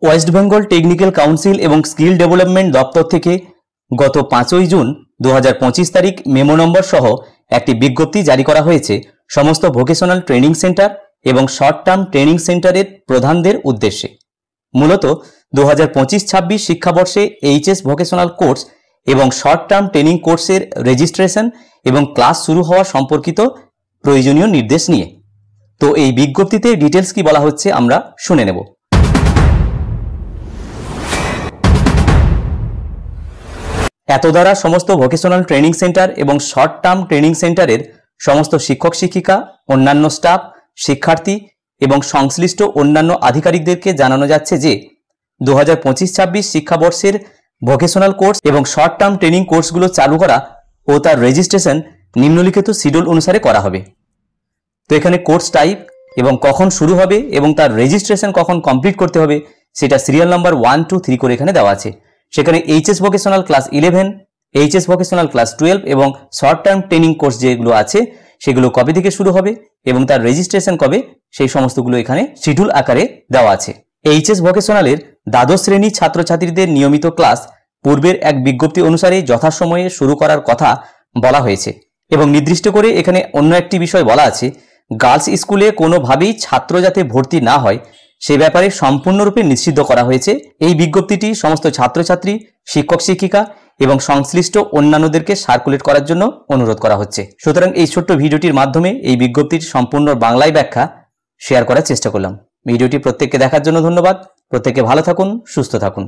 West Bengal technical council এবং skill development দপ্তর থেকে গত 5ই জুন 2025 তারিখ মেমো নম্বর সহ একটি বিজ্ঞপ্তি জারি করা হয়েছে সমস্ত ভোকেশনাল ট্রেনিং সেন্টার এবং শর্ট টার্ম ট্রেনিং সেন্টারের প্রধানদের উদ্দেশ্যে। মূলত 2025-26 শিক্ষাবর্ষে এইচএস ভোকেশনাল কোর্স এবং শর্ট টার্ম ট্রেনিং কোর্সের রেজিস্ট্রেশন এবং ক্লাস শুরু হওয়া সম্পর্কিত প্রয়োজনীয় নির্দেশ নিয়ে। তো এই বিজ্ঞপ্তিতে ডিটেলস কি বলা হচ্ছে আমরা শুনে নেব। এত দ্বারা সমস্ত ভোকেশনাল ট্রেনিং সেন্টার এবং শর্ট টার্ম ট্রেনিং সেন্টারের সমস্ত শিক্ষক শিক্ষিকা, অন্যান্য স্টাফ, শিক্ষার্থী এবং সংশ্লিষ্ট অন্যান্য আধিকারিকদেরকে জানানো যাচ্ছে যে 2025-26 শিক্ষাবর্ষের ভোকেশনাল কোর্স এবং শর্ট টার্ম ট্রেনিং কোর্সগুলো চালু করা ও তার রেজিস্ট্রেশন নিম্নলিখিত শিডিউল অনুসারে করা হবে। তো এখানে কোর্স টাইপ এবং কখন শুরু হবে এবং তার রেজিস্ট্রেশন কখন কমপ্লিট করতে হবে সেটা সিরিয়াল নাম্বার 1, 2, 3 করে এখানে দেওয়া আছে। সেখানে HS vocational class 11, HS vocational class 12 এবং শর্ট টার্ম ট্রেনিং কোর্স যেগুলো আছে সেগুলো কবে থেকে শুরু হবে এবং তার রেজিস্ট্রেশন কবে সেই সমস্তগুলো এখানে শিডিউল আকারে দেওয়া আছে। এইচএস ভোকেশনালের দ্বাদশ শ্রেণীর ছাত্রছাত্রীদের নিয়মিত ক্লাস পূর্বের এক বিজ্ঞপ্তি অনুসারে যথাসময়ে শুরু করার কথা বলা হয়েছে এবং নির্দিষ্ট করে এখানে অন্য একটি বিষয় বলা আছে, গার্লস স্কুলে কোনোভাবেই ছাত্র যাতে ভর্তি না হয় সে ব্যাপারে সম্পূর্ণরূপে নিষিদ্ধ করা হয়েছে। এই বিজ্ঞপ্তিটি সমস্ত ছাত্রছাত্রী, শিক্ষক শিক্ষিকা এবং সংশ্লিষ্ট অন্যান্যদেরকে সার্কুলেট করার জন্য অনুরোধ করা হচ্ছে। সুতরাং এই ছোট্ট ভিডিওটির মাধ্যমে এই বিজ্ঞপ্তির সম্পূর্ণ বাংলায় ব্যাখ্যা শেয়ার করার চেষ্টা করলাম। ভিডিওটি প্রত্যেককে দেখার জন্য ধন্যবাদ। প্রত্যেকে ভালো থাকুন, সুস্থ থাকুন।